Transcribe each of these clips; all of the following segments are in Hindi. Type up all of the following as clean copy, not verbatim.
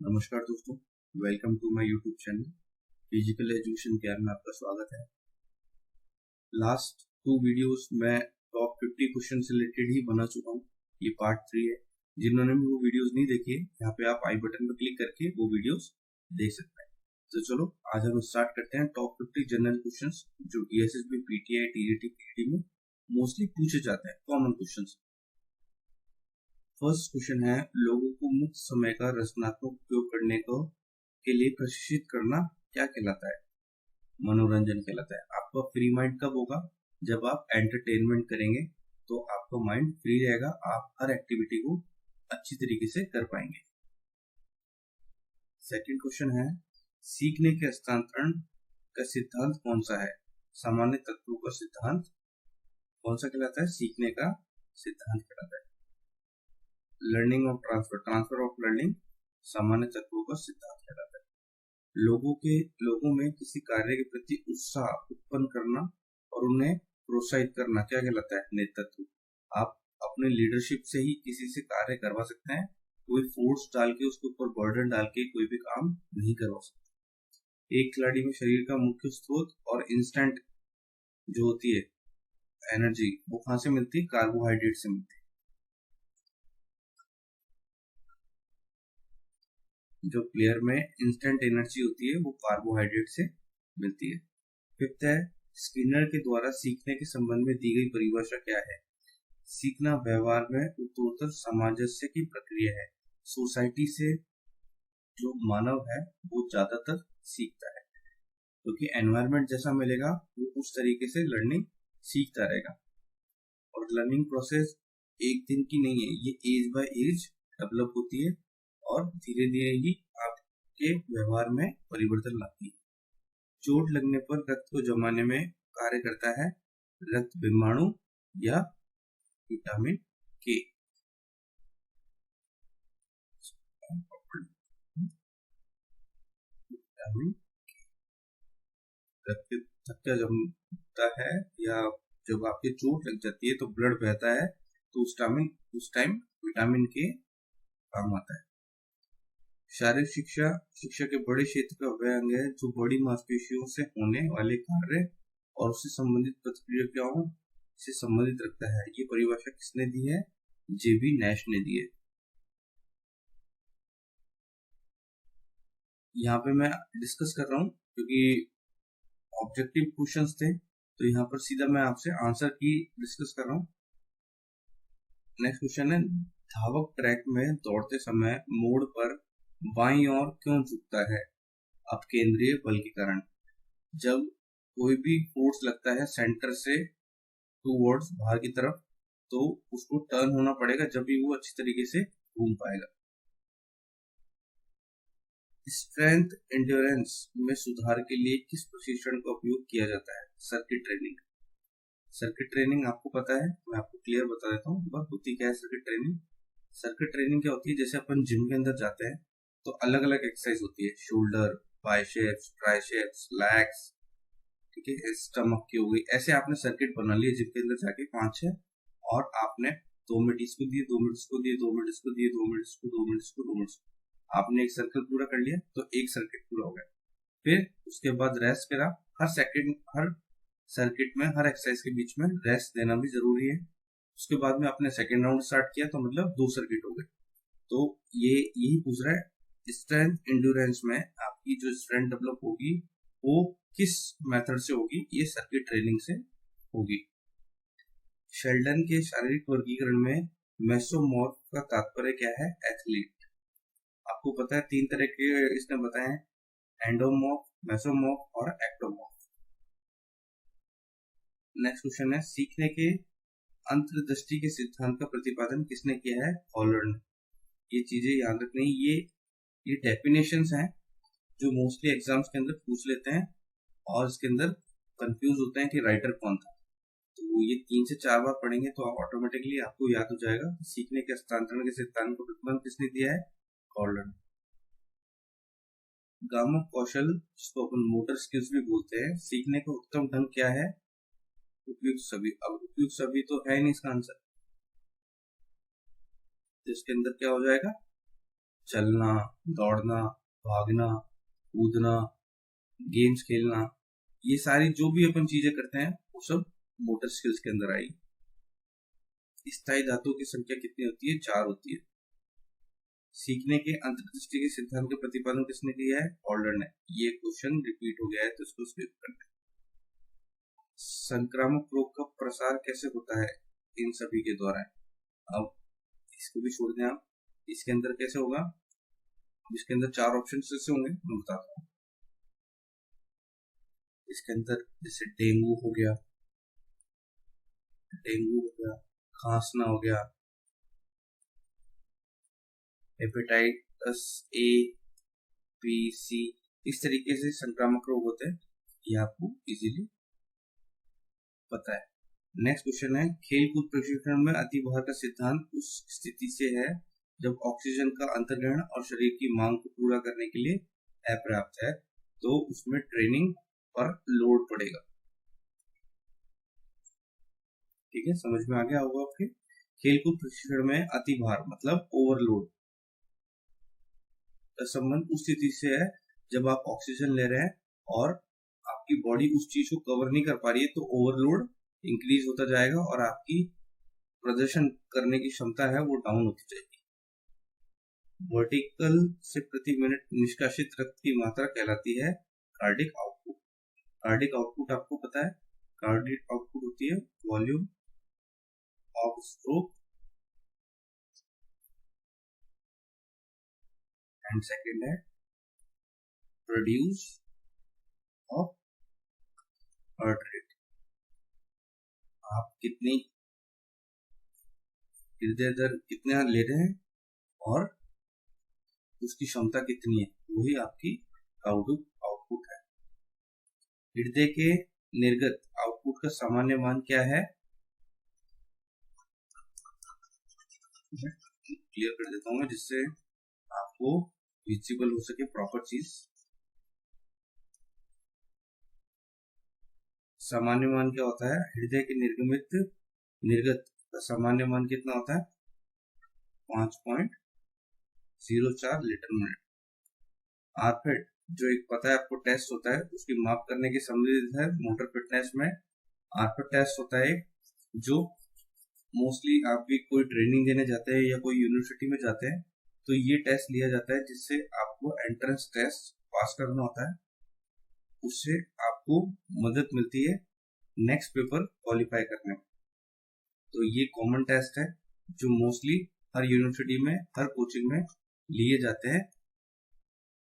नमस्कार दोस्तों, welcome to my YouTube channel physical education care में आपका स्वागत है। लास्ट 2 वीडियोस में टॉप 50 क्वेश्चन से रिलेटेड ही बना चुका हूँ। ये पार्ट 3 है। जिन्होंने भी वो वीडियोस नहीं देखे, यहाँ पे आप आई बटन पर क्लिक करके वो वीडियोस देख सकते हैं। तो चलो आज हम स्टार्ट करते हैं टॉप 50 जनरल क्वेश्चन जो DSSB, PTI, TGT, PET में मोस्टली पूछे जाते हैं, कॉमन क्वेश्चन। फर्स्ट क्वेश्चन है, लोगों को मुक्त समय का रचनात्मक उपयोग करने को के लिए प्रशिक्षित करना क्या कहलाता है? मनोरंजन कहलाता है। आपका फ्री माइंड कब होगा? जब आप एंटरटेनमेंट करेंगे तो आपका माइंड फ्री रहेगा, आप हर एक्टिविटी को अच्छी तरीके से कर पाएंगे। सेकंड क्वेश्चन है, सीखने के हस्तांतरण का सिद्धांत कौन सा है? सामान्य तत्वों का सिद्धांत कौन सा कहलाता है? सीखने का सिद्धांत कहलाता है। Learning of transfer of learning सामान्य तत्वों का सिद्धांत कहलाता है। लोगों में किसी कार्य के प्रति उत्साह उत्पन्न करना और उन्हें प्रोत्साहित करना क्या कहलाता है? नेतृत्व। आप अपने लीडरशिप से ही किसी से कार्य करवा सकते हैं। कोई फोर्स डाल के, उसके ऊपर बर्डन डाल के कोई भी काम नहीं करवा सकते। एक खिलाड़ी में शरीर का मुख्य स्रोत और इंस्टेंट जो होती है एनर्जी, वो कहां से मिलती है? कार्बोहाइड्रेट से मिलती है। जो प्लेयर में इंस्टेंट एनर्जी होती है वो कार्बोहाइड्रेट से मिलती है। फिफ्थ है, स्किनर के द्वारा सीखने के संबंध में दी गई परिभाषा क्या है? सीखना व्यवहार में उत्तरोत्तर सामंजस्य की प्रक्रिया है। सोसाइटी से जो मानव है वो ज्यादातर सीखता है, क्योंकि एनवायरनमेंट जैसा मिलेगा वो उस तरीके से लर्निंग सीखता रहेगा। और लर्निंग प्रोसेस एक दिन की नहीं है, ये एज बाय एज डेवलप होती है और धीरे धीरे ही आपके व्यवहार में परिवर्तन लाती है। चोट लगने पर रक्त को जमाने में कार्य करता है रक्त विमाणु या विटामिन के। विटामिन रक्त थक्का जमता है या जब आपके चोट लग जाती है तो ब्लड बहता है, तो उस टाइम विटामिन के काम आता है। शारीरिक शिक्षा के बड़े क्षेत्र का वह अंग है जो बड़ी मांसपेशियों से होने वाले कार्य और उससे संबंधित प्रतिक्रियाओं से संबंधित रखता है। ये परिभाषा किसने दी है? JB नैश ने दी है। यहाँ पे मैं डिस्कस कर रहा हूँ क्योंकि ऑब्जेक्टिव क्वेश्चंस थे, तो यहाँ पर सीधा मैं आपसे आंसर की डिस्कस कर रहा हूँ। नेक्स्ट क्वेश्चन है, धावक ट्रैक में दौड़ते समय मोड़ पर बाईं ओर क्यों झुकता है? अपकेंद्रीय बल के कारण। जब कोई भी फोर्स लगता है सेंटर से टूवर्ड्स बाहर की तरफ, तो उसको टर्न होना पड़ेगा, जब भी वो अच्छी तरीके से घूम पाएगा। स्ट्रेंथ एंड्योरेंस में सुधार के लिए किस प्रशिक्षण का उपयोग किया जाता है? Circuit training. सर्किट ट्रेनिंग आपको पता है, मैं आपको क्लियर बता देता हूँ होती क्या है सर्किट ट्रेनिंग। सर्किट ट्रेनिंग क्या होती है? जैसे अपन जिम के अंदर जाते हैं तो अलग अलग एक्सरसाइज होती है, शोल्डर, बाइसेप्स, ट्राइसेप्स, लैग्स, ठीक है, स्टमक की हो गई। ऐसे आपने सर्किट बना लिया जिम के अंदर जाके 5-6, और आपने 2 मिनट इसको दिए, 2 मिनट इसको दिए, 2 मिनट इसको दिए, 2 मिनट इसको, 2 मिनट इसको, 2 मिनट। आपने एक सर्कल पूरा कर लिया तो एक सर्किट पूरा हो गया। फिर उसके बाद रेस्ट करा। हर सर्किट में, हर एक्सरसाइज के बीच में रेस्ट देना भी जरूरी है। उसके बाद में आपने सेकेंड राउंड स्टार्ट किया तो मतलब 2 सर्किट हो गए। तो ये यही पूछ रहा है, स्ट्रेंथ एंड्योरेंस में आपकी जो स्ट्रेंथ डेवलप होगी वो किस मेथड से होगी? ये सर्किट ट्रेनिंग से होगी। शेल्डन के शारीरिक वर्गीकरण में मेसोमॉर्फ का तात्पर्य क्या है? एथलीट। आपको पता है 3 तरह के इसने बताए हैं, एंडोमॉर्फ, मेसोमॉर्फ और एक्टोमॉर्फ। नेक्स्ट क्वेश्चन है, सीखने के अंतर्दृष्टि के सिद्धांत का प्रतिपादन किसने किया है? हॉलर ने। ये चीजें याद रखनी, ये डेफिनेशंस हैं जो मोस्टली एग्जाम्स के अंदर पूछ लेते हैं और इसके अंदर कंफ्यूज होते हैं कि राइटर कौन था। तो ये 3 से 4 बार पढ़ेंगे तो ऑटोमेटिकली आपको याद हो जाएगा। सीखने के हस्तांतरण के सिद्धांत को प्रतिपादन किसने दिया है? हॉलर। गामक कौशल, जिसको अपन मोटर स्किल्स भी बोलते हैं, सीखने का उत्तम ढंग क्या है? उपयुक्त सभी। अब उपयुक्त सभी तो है नहीं इसका आंसर, तो इसके अंदर क्या हो जाएगा? चलना, दौड़ना, भागना, कूदना, गेम्स खेलना, ये सारी जो भी अपन चीजें करते हैं वो सब मोटर स्किल्स के अंदर आई। स्थायी धातुओं की संख्या कितनी होती है? 4 होती है। सीखने के अंतर्दृष्टि के सिद्धांत का प्रतिपादन किसने किया है? हॉल्डर ने। ये क्वेश्चन रिपीट हो गया है तो इसको स्किप करते हैं। संक्रामक रोग का प्रसार कैसे होता है? इन सभी के द्वारा। अब इसको भी छोड़ दें आप। इसके अंदर कैसे होगा? इसके अंदर 4 ऑप्शन कैसे होंगे मैं बताता हूँ। इसके अंदर जैसे डेंगू हो गया, खांसना हो गया, हेपेटाइटिस ए, बी, सी, इस तरीके से संक्रामक रोग होते हैं। ये आपको इजीली पता है। नेक्स्ट क्वेश्चन है, खेलकूद प्रशिक्षण में अतिभार का सिद्धांत उस स्थिति से है जब ऑक्सीजन का अंतर्ग्रहण और शरीर की मांग को पूरा करने के लिए अपर्याप्त है, तो उसमें ट्रेनिंग पर लोड पड़ेगा। ठीक है, समझ में आ गया होगा आपके। खेलकूद प्रशिक्षण में अतिभार मतलब ओवरलोड का संबंध उस स्थिति से है जब आप ऑक्सीजन ले रहे हैं और आपकी बॉडी उस चीज को कवर नहीं कर पा रही है, तो ओवरलोड इंक्रीज होता जाएगा और आपकी प्रदर्शन करने की क्षमता है वो डाउन होती जाएगी। वर्टिकल से प्रति मिनट निष्कासित रक्त की मात्रा कहलाती है कार्डिक आउटपुट। कार्डिक आउटपुट आपको पता है, कार्डिक आउटपुट होती है volume of stroke and second है प्रोड्यूस ऑफ हार्ट रेट। आप कितनी हृदय दर कितना ले रहे हैं और उसकी क्षमता कितनी है, वही आपकी आउटपुट है। हृदय के निर्गत आउटपुट का सामान्य मान क्या है? क्लियर कर देता हूं मैं जिससे आपको विजिबल हो सके प्रॉपर चीज। सामान्य मान क्या होता है? हृदय के निर्गत का सामान्य मान कितना होता है? 5.04 लीटर मिनट। आरफिट जो एक पता है आपको टेस्ट होता है, उसकी माप करने की सम्मिलित है मोटर फिटनेस में। आरफिट टेस्ट होता है जो मोस्टली आप भी कोई ट्रेनिंग देने जाते हैं या कोई यूनिवर्सिटी में जाते हैं तो ये टेस्ट लिया जाता है जिससे आपको एंट्रेंस टेस्ट पास करना होता है। उससे आपको मदद मिलती है नेक्स्ट पेपर क्वालिफाई करने में। तो ये कॉमन टेस्ट है जो मोस्टली हर यूनिवर्सिटी में, हर कोचिंग में लिए जाते हैं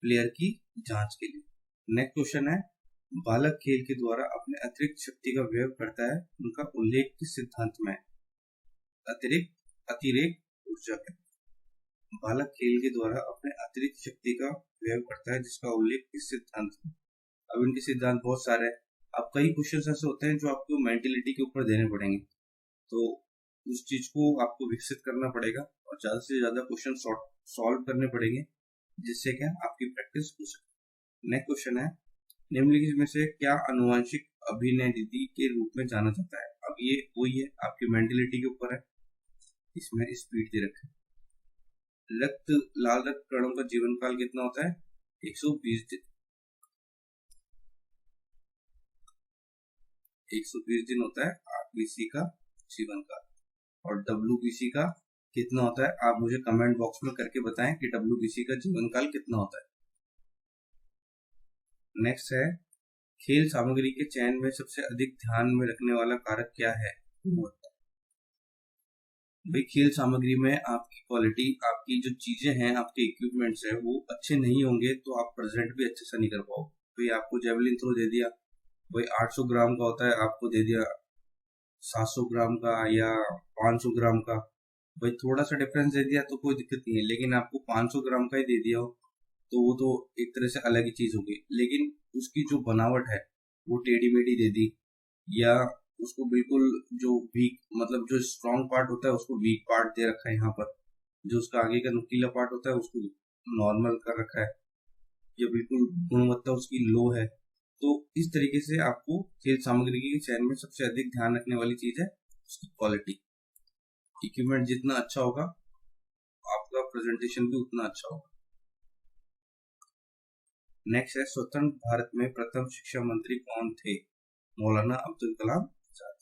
प्लेयर की जांच के लिए। नेक्स्ट क्वेश्चन है, बालक खेल के द्वारा अपने अतिरिक्त शक्ति का व्यय करता है, उनका उल्लेख किस सिद्धांत में? अतिरेक ऊर्जा है। बालक खेल के द्वारा अपने अतिरिक्त शक्ति का व्यय करता है जिसका उल्लेख किस सिद्धांत में? अब इनके सिद्धांत बहुत सारे हैं। अब कई क्वेश्चन ऐसे होते हैं जो आपको मेंटेलिटी के ऊपर देने पड़ेंगे, तो उस चीज को आपको विकसित करना पड़ेगा और ज्यादा से ज्यादा क्वेश्चन सॉल्व करने पड़ेंगे जिससे क्या आपकी प्रैक्टिस हो सके। नेक्स्ट क्वेश्चन है, निम्नलिखित में से क्या आनुवंशिक अभिनयनिधि के रूप में जाना जाता है? अब ये वही है, आपकी मेंटेलिटी के ऊपर है। इसमें स्पीड दे रखा है। लाल रक्त कणों का जीवन काल कितना होता है? 120 दिन। 120 दिन होता है आरबीसी का जीवन काल। और डब्ल्यूबीसी का कितना होता है? आप मुझे कमेंट बॉक्स में करके बताएं कि डब्ल्यूबीसी का जीवन काल कितना होता है। नेक्स्ट है, खेल सामग्री के चयन में सबसे अधिक ध्यान में रखने वाला कारक क्या है? भाई खेल सामग्री में आपकी क्वालिटी, आपकी जो चीजें हैं, आपके इक्विपमेंट्स है वो अच्छे नहीं होंगे तो आप प्रेजेंट भी अच्छे से नहीं कर पाओ। भाई आपको जेवलिन थ्रो दे दिया, भाई 800 ग्राम का होता है, आपको दे दिया 700 ग्राम का या 500 ग्राम का, भाई थोड़ा सा डिफरेंस दे दिया तो कोई दिक्कत नहीं है। लेकिन आपको 500 ग्राम का ही दे दिया हो तो वो तो एक तरह से अलग ही चीज होगी। लेकिन उसकी जो बनावट है वो टेढ़ी मेढ़ी दे दी, या उसको बिल्कुल जो वीक, मतलब जो स्ट्रॉन्ग पार्ट होता है उसको वीक पार्ट दे रखा है यहाँ पर, जो उसका आगे का नुकीला पार्ट होता है उसको नॉर्मल कर रखा है, या बिल्कुल गुणवत्ता उसकी लो है। तो इस तरीके से आपको खेल सामग्री के चयन में सबसे अधिक ध्यान रखने वाली चीज है उसकी क्वालिटी। इक्विपमेंट जितना अच्छा होगा, आपका आपका प्रेजेंटेशन भी उतना अच्छा होगा। नेक्स्ट है, स्वतंत्र भारत में प्रथम शिक्षा मंत्री कौन थे? मौलाना अब्दुल कलाम आजाद।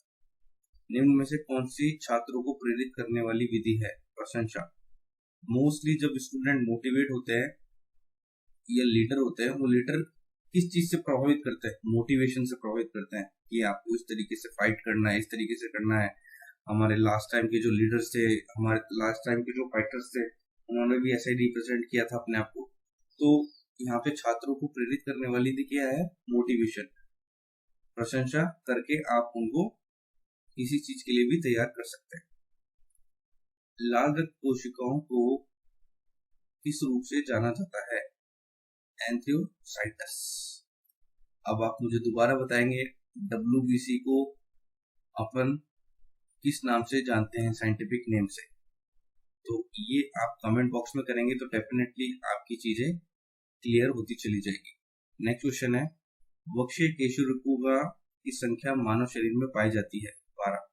निम्न में से कौन सी छात्रों को प्रेरित करने वाली विधि है? प्रशंसा। मोस्टली जब स्टूडेंट मोटिवेट होते हैं या लीडर होते हैं, वो लीडर किस चीज से प्रभावित करते हैं? मोटिवेशन से प्रभावित करते हैं कि आपको इस तरीके से फाइट करना है, इस तरीके से करना है। हमारे लास्ट टाइम के जो लीडर्स थे, हमारे लास्ट टाइम के जो फाइटर्स थे, उन्होंने भी ऐसे ही रिप्रेजेंट किया था अपने आप को। तो यहाँ पे छात्रों को प्रेरित करने वाली विधि क्या है? मोटिवेशन। प्रशंसा करके आप उनको किसी चीज के लिए भी तैयार कर सकते हैं। लाल रक्त कोशिकाओं को किस रूप से जाना जाता है? एंथ्रोसाइटस। अब आप मुझे दोबारा बताएंगे, WBC को अपन किस नाम से जानते हैं, साइंटिफिक नेम से? तो ये आप कमेंट बॉक्स में करेंगे तो डेफिनेटली आपकी चीजें क्लियर होती चली जाएगी। नेक्स्ट क्वेश्चन है, वक्षीय केशरिका की संख्या मानव शरीर में पाई जाती है? 12।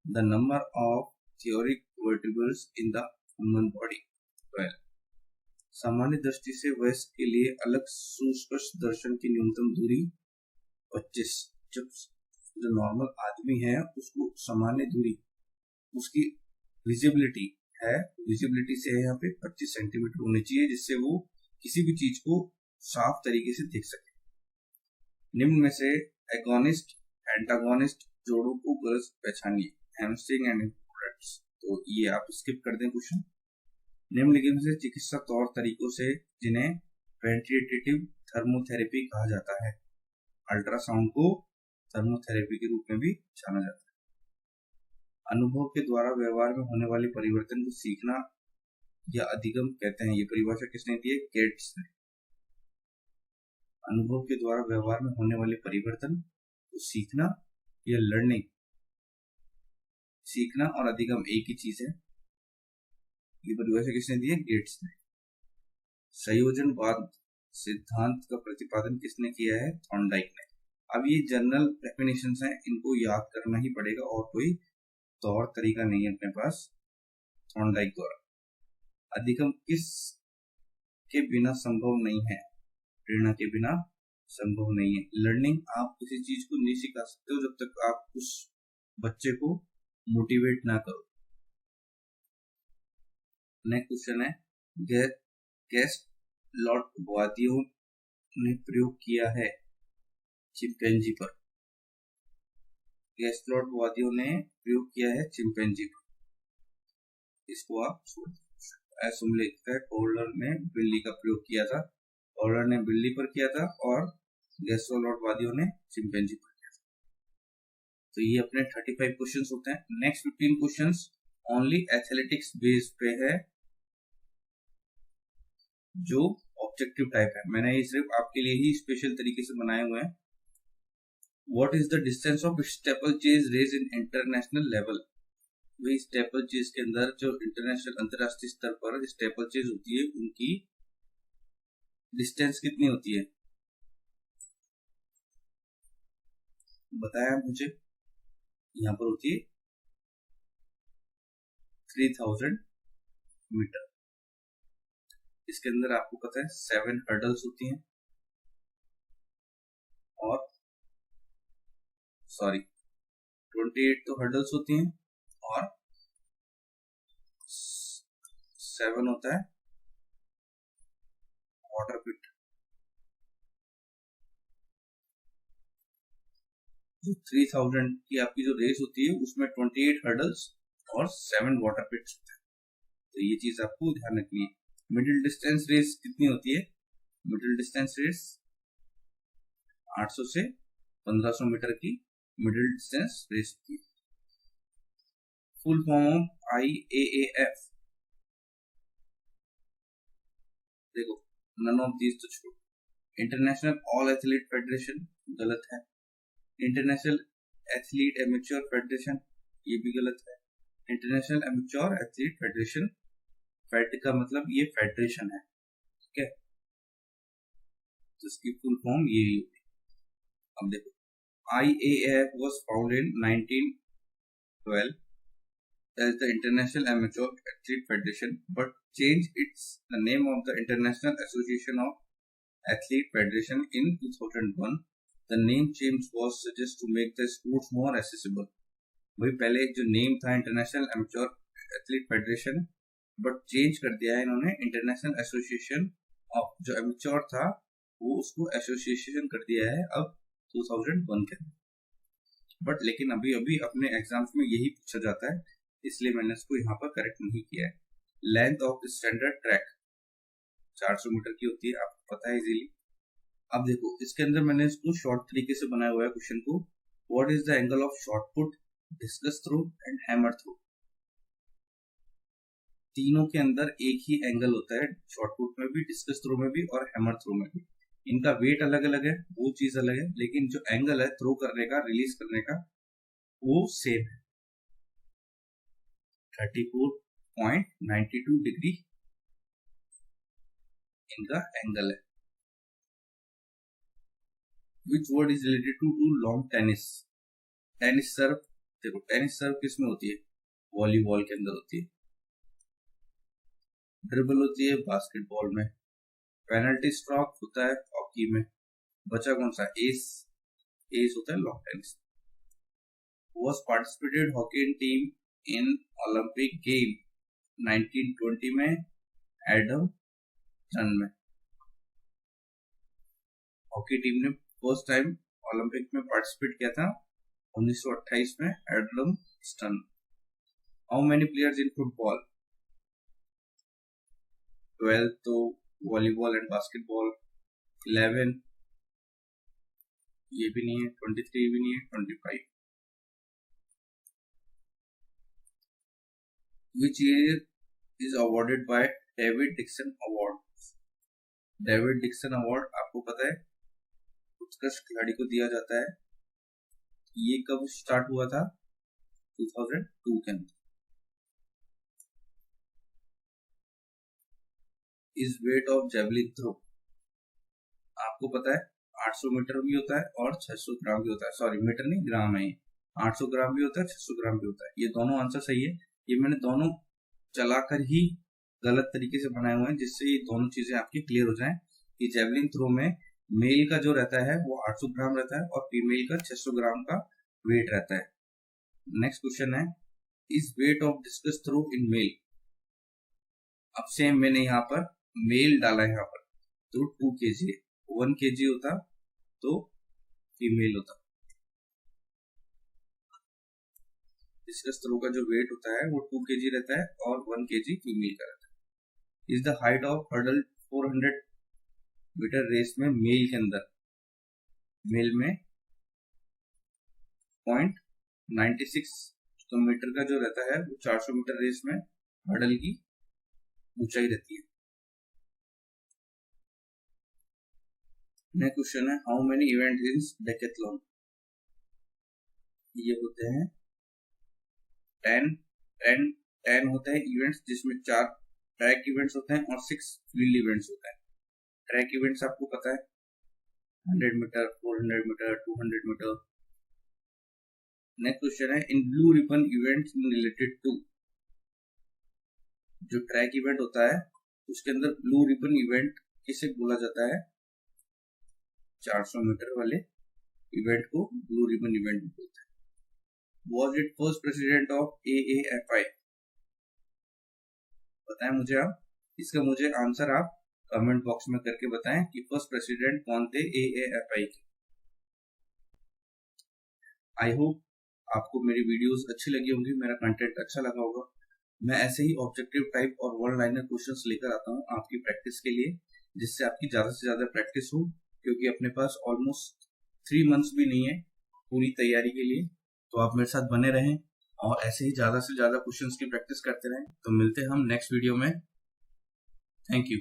The number of thoracic vertebrals in the human body? 12। सामान्य दृष्टि से वयस्क के लिए अलग सुस्पष्ट दर्शन की न्यूनतम दूरी 25। जब जो नॉर्मल आदमी है उसको सामान्य दूरी, उसकी विजिबिलिटी है, विजिबिलिटी से यहाँ पे 25 सेंटीमीटर होनी चाहिए, जिससे वो किसी भी चीज को साफ तरीके से देख सके। निम्न में से एगोनिस्ट एंटागोनिस्ट जोड़ों को गलत पहचानिए। Hamstring and इंट्रोडक्ट्स। तो ये आप स्किप कर दें क्वेश्चन। निम्नलिखित में से चिकित्सा तौर तरीकों से जिन्हें वेंटिलेटिव थर्मोथेरेपी कहा जाता है? अल्ट्रासाउंड को थर्मोथेरेपी के रूप में भी जाना जाता है। अनुभव के द्वारा व्यवहार में होने वाले परिवर्तन को सीखना या अधिगम कहते हैं। ये परिभाषा किसने दी है? गेट्स ने। अनुभव के द्वारा व्यवहार में होने वाले परिवर्तन को सीखना या लर्निंग, सीखना और अधिगम एक ही चीज है। ये परिभाषा किसने दी है? गेट्स ने। संयोजनवाद सिद्धांत का प्रतिपादन किसने किया है? थॉर्नडाइक ने। अब ये जनरल डेफिनेशंस हैं, इनको याद करना ही पड़ेगा और कोई तौर तरीका नहीं है अपने पास। थॉर्नडाइक द्वारा। अधिगम किस के बिना संभव नहीं है? प्रेरणा के बिना संभव नहीं है। लर्निंग, आप किसी चीज को नहीं सिखा सकते हो जब तक आप उस बच्चे को मोटिवेट ना करो। नेक्स्ट क्वेश्चन है, गैस्ट्रोलॉटवादियों ने प्रयोग किया है चिंपैंजी पर? गैस्ट्रोलॉटवादियों ने प्रयोग किया है चिंपैंजी पर। इसको आप छोड़ लिखता है, कोहलर ने बिल्ली का प्रयोग किया था। कोहलर ने बिल्ली पर किया था और गैस्ट्रोलॉटवादियों ने चिंपैंजी पर किया था। तो ये अपने 35 क्वेश्चंस होते हैं। Next 15 questions only athletics base पे है, जो ऑब्जेक्टिव टाइप है। मैंने ये सिर्फ आपके लिए ही स्पेशल तरीके से बनाए हुए हैं। What is the distance of steeplechase race in international level? वही स्टेपल चेज के अंदर जो इंटरनेशनल अंतरराष्ट्रीय स्तर पर स्टेपल चेज होती है, उनकी डिस्टेंस कितनी होती है? बताया मुझे। यहाँ पर होती है 3000 मीटर। इसके अंदर आपको पता है 7 हर्डल्स होती हैं और 28 तो हर्डल्स होती हैं और 7 होता है वाटर पिट। जो 3000 की आपकी जो रेस होती है उसमें 28 हर्डल्स और 7 वाटर पिट्स होते हैं। तो ये चीज आपको ध्यान रखनी है। मिडिल डिस्टेंस रेस कितनी होती है? मिडिल डिस्टेंस रेस 800 से 1500 मीटर की मिडिल डिस्टेंस रेस होती है। फुल फॉर्म ऑफ IAAF देखो, नन ऑफ दीज तो छोड़ो। इंटरनेशनल ऑल एथलीट फेडरेशन गलत है। इंटरनेशनल एथलीट एमेच्योर फेडरेशन ये भी गलत है। International amateur athlete federation, fed का मतलब ये फेडरेशन है, ठीक है, तो इसकी फुल फॉर्म ये होगी। अब देखो, IAAF was founded in 1912 as the International Amateur Athlete Federation, but changed the name of the International Association of Athlete Federation in 2001. The name change was suggested to make the sports more accessible. वही पहले जो नेम था international amateur athlete federation, but change कर दिया है इन्होंने इंटरनेशनल एसोसिएशन ऑफ, जो एमेच्योर था वो उसको एसोसिएशन कर दिया है अब 2001 के अंदर। बट लेकिन अभी अभी अपने एग्जाम्स में यही पूछा जाता है, इसलिए मैंने इसको यहाँ पर करेक्ट नहीं किया है। Length of standard track 400 metre की होती है, आपको पता है इजीली। अब देखो इसके अंदर मैंने इसको शॉर्ट तरीके से बनाया हुआ है क्वेश्चन को। What is the angle of shot put, discus throw and hammer throw? तीनों के अंदर एक ही एंगल होता है, शॉर्ट पुट में भी, डिस्कस थ्रो में भी और हैमर थ्रो में भी। इनका वेट अलग अलग है, वो चीज अलग है, लेकिन जो एंगल है थ्रो करने का, रिलीज करने का, वो सेम है। 34.92 डिग्री इनका एंगल है। Which word is related to long tennis? Tennis serve, देखो टेनिस सर्व किसमें होती है? वॉलीबॉल के अंदर होती है। ड्रिबल होती है बास्केटबॉल में। पेनल्टी स्ट्रोक होता है हॉकी में। बचा कौन सा? एस, एस होता है long tennis. Was participated hockey team in Olympic game 1920 में एडम सन में। हॉकी टीम ने फर्स्ट टाइम ओलंपिक में पार्टिसिपेट किया था 1928 में Amsterdam. How many players in football? 12 तो वॉलीबॉल एंड बास्केटबॉल। 11 ये भी नहीं है, 23 भी नहीं है, 25। Which year is awarded by David Dixon award? David Dixon award आपको पता है उत्कृष्ट खिलाड़ी को दिया जाता है। ये कब स्टार्ट हुआ था? 2002 के अंदर। इस वेट ऑफ जेवलिन थ्रो आपको पता है 800 मीटर भी होता है और 600 ग्राम भी होता है। सॉरी मीटर नहीं, ग्राम है। 800 ग्राम भी होता है, 600 ग्राम भी होता है। ये दोनों आंसर सही है। ये मैंने दोनों चलाकर ही गलत तरीके से बनाए हुए हैं, जिससे ये दोनों चीजें आपकी क्लियर हो जाएं कि जेवलिन थ्रो में मेल का जो रहता है वो 800 ग्राम रहता है और फीमेल का 600 ग्राम का वेट रहता है। नेक्स्ट क्वेश्चन है, is weight of discus throw in male? अब सेम मैंने यहाँ पर मेल डाला है, यहाँ पर तो 2 kg, 1 kg होता तो फीमेल होता। डिस्कस थ्रो का जो वेट होता है वो 2 kg रहता है और 1 kg फीमेल का रहता है। Is the height of hurdle 400 metre race में मेल के अंदर, मेल में 0.96 तो मीटर का जो रहता है वो 400 मीटर रेस में हर्डल की ऊंचाई रहती है। नेक्स्ट क्वेश्चन है, how many event in Decathlon? ये होते हैं 10 होते हैं इवेंट्स, जिसमें 4 ट्रैक इवेंट्स होते हैं और 6 फील्ड इवेंट्स होते हैं। ट्रैक इवेंट्स आपको पता है 100 metre, 400 metre, 200 metre. Next question है, in blue ribbon events related to, जो ट्रैक इवेंट होता है उसके अंदर ब्लू रिबन इवेंट किसे बोला जाता है? 400 मीटर वाले इवेंट को ब्लू रिबन इवेंट बोलते हैं। Was it first president of AAFI? बताएं मुझे आप, इसका मुझे आंसर आप कमेंट बॉक्स में करके बताएं कि फर्स्ट प्रेसिडेंट कौन थे AAFI के। आई होप आपको मेरी वीडियोस अच्छी लगी होंगी, मेरा कंटेंट अच्छा लगा होगा। मैं ऐसे ही ऑब्जेक्टिव टाइप और वन लाइनर क्वेश्चंस लेकर आता हूं आपकी प्रैक्टिस के लिए, जिससे आपकी ज्यादा से ज्यादा प्रैक्टिस हो, क्योंकि अपने पास ऑलमोस्ट 3 मंथ्स भी नहीं है पूरी तैयारी के लिए। तो आप मेरे साथ बने रहें और ऐसे ही ज्यादा से ज्यादा क्वेश्चंस की प्रैक्टिस करते रहें। तो मिलते हैं हम नेक्स्ट वीडियो में। Thank you.